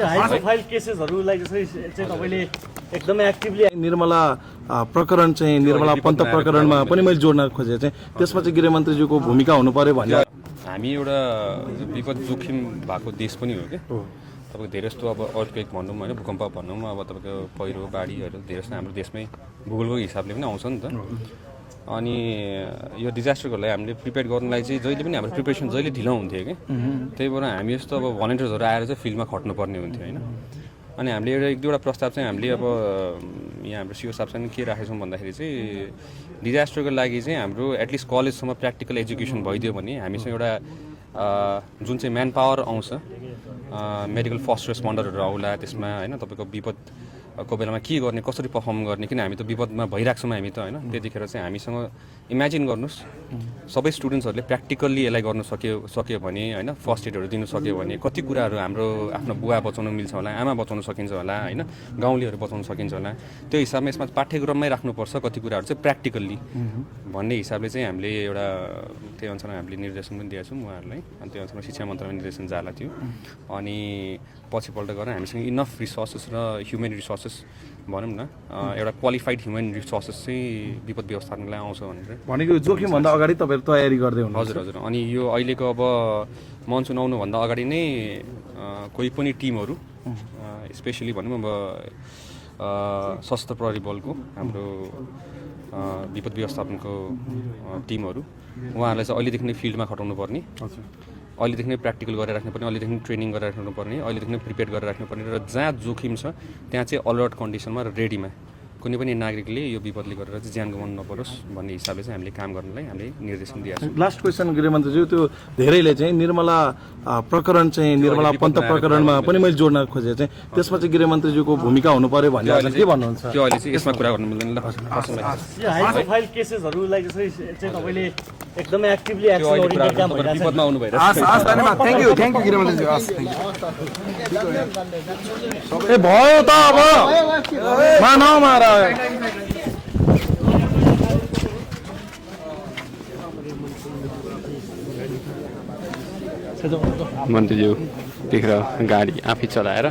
High profile केसेसहरूलाई चाहिँ तपाईले एकदमै एक्टिभली निर्मला प्रकरण चाहिँ निर्मला पन्त प्रकरणमा पनि मैले जोड्न खोजेँ चाहिँ त्यसमा चाहिँ गृहमन्त्रीज्यूको भूमिका हुनु पर्यो भने हामी एउटा विपद जोखिम भएको देश पनि हो क्या तपाईँको धेरै जस्तो अब अर्थक्वेक भनौँ होइन भूकम्प भनौँ अब तपाईँको पहिरो बाढीहरू धेरै जस्तो हाम्रो देशमै भूगोलको हिसाबले पनि आउँछ नि त अनि यो डिजास्टरको लागि हामीले प्रिपेयर गर्नलाई चाहिँ जहिले पनि हाम्रो प्रिपेरेसन जहिले ढिलो हुन्थ्यो कि त्यही भएर हामी जस्तो अब भलन्टियर्सहरू आएर चाहिँ फिल्डमा खट्नुपर्ने हुन्थ्यो होइन अनि हामीले एउटा एक दुईवटा प्रस्ताव चाहिँ हामीले अब यहाँ हाम्रो सिओ साहबसँग के राखेको छौँ भन्दाखेरि चाहिँ डिजास्टरको लागि चाहिँ हाम्रो एटलिस्ट कलेजसम्म प्र्याक्टिकल एजुकेसन भइदियो भने हामीसँग एउटा जुन चाहिँ म्यान पावर आउँछ मेडिकल फर्स्ट रेस्पोन्डरहरू आउला त्यसमा होइन तपाईँको विपदको बेलामा के गर्ने कसरी पर्फर्म गर्ने किन हामी त विपदमा भइरहेको छौँ हामी त होइन त्यतिखेर चाहिँ हामीसँग इमेजिन गर्नुहोस् सबै स्टुडेन्ट्सहरूले प्र्याक्टिकल्ली यसलाई गर्नु सक्यो भने होइन फर्स्ट एडहरू दिनु सक्यो भने कति कुराहरू हाम्रो आफ्नो बुवा बचाउन मिल्छ होला आमा बचाउन सकिन्छ होला होइन गाउँलेहरू बचाउन सकिन्छ होला त्यो हिसाबमा यसमा पाठ्यक्रममै राख्नुपर्छ कति कुराहरू चाहिँ प्र्याक्टिकल्ली भन्ने हिसाबले चाहिँ हामीले एउटा त्यही अनुसार हामीले निर्देशन पनि दिएका छौँ उहाँहरूलाई अनि त्यो अनुसार शिक्षा मन्त्रालयमा निर्देशन जाला थियो अनि पछिपल्ट गरेर हामीसँग इनफ रिसोर्सेस र ह्युमन रिसोर्सेस भनौँ न एउटा क्वालिफाइड ह्युमन रिसोर्सेस चाहिँ विपद व्यवस्थापनको लागि आउँछ भनेको जोखिमभन्दा अगाडि तपाईँहरू तयारी गर्दै हुनुहुन्छ हजुर हजुर अनि यो अहिलेको अब मनसुन आउनुभन्दा अगाडि नै कोही पनि टिमहरू स्पेसली भनौँ अब सशस्त्र प्रहरी बलको हाम्रो विपद व्यवस्थापनको टिमहरू उहाँहरूलाई चाहिँ अहिलेदेखि नै फिल्डमा खटाउनु पर्ने अहिलेदेखि नै प्र्याक्टिकल गरेर राख्नुपर्ने अहिलेदेखि नै ट्रेनिङ गरेर राख्नुपर्ने अहिलेदेखि नै प्रिपेयर गरेर राख्नुपर्ने र जहाँ जोखिम छ त्यहाँ चाहिँ अलर्ट कन्डिसनमा र रेडीमा कुनै पनि नागरिकले यो विपदले गरेर चाहिँ ज्यान गुमाउनु नपरोस् भन्ने हिसाबले चाहिँ हामीले काम गर्नलाई हामीले निर्देशन दिएको छौँ लास्ट क्वेसन गृहमन्त्रीज्यू त्यो धेरैले चाहिँ निर्मला प्रकरण चाहिँ निर्मला पन्त प्रकरणमा पनि मैले जोड्न खोजेँ चाहिँ त्यसमा चाहिँ गृहमन्त्रीज्यूको भूमिका हुनु पर्यो भने के भन्नुहुन्छ त्यो अहिले चाहिँ यसमा कुरा गर्नु मिल्दैन ल हाई प्रोफाइल केसेसहरूलाई चाहिँ तपाईले एकदमै एक्टिभली एक्सन ओरिएन्टेड काम भइरहेको छ विपदमा आउनु भइरहेको छ धन्यवाद थ्याङ्क यू गृहमन्त्रीज्यू ए भयो त अब मानव मन्त्रीज्यू त्यतिखेर गाडी आफै चलाएर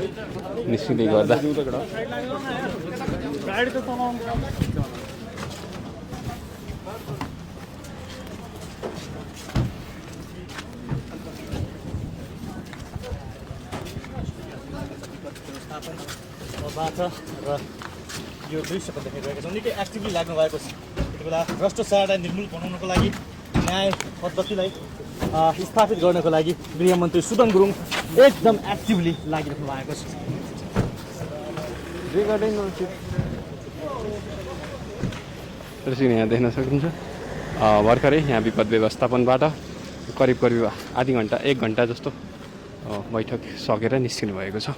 निस्किँदै गर्दा र यो दृश्यको देखाइरहेका छौँ निकै एक्टिभली लाग्नु भएको छ त्यति बेला भ्रष्टाचारलाई निर्मूल बनाउनको लागि न्याय पद्धतिलाई स्थापित गर्नको लागि गृहमन्त्री सुदन गुरुङ एकदम एक्टिभली लागिरहनु भएको छ यहाँ देख्न सक्नुहुन्छ भर्खरै यहाँ विपद व्यवस्थापनबाट करिब आधी घन्टा 1 घन्टा जस्तो बैठक सकेर निस्किनु भएको छ।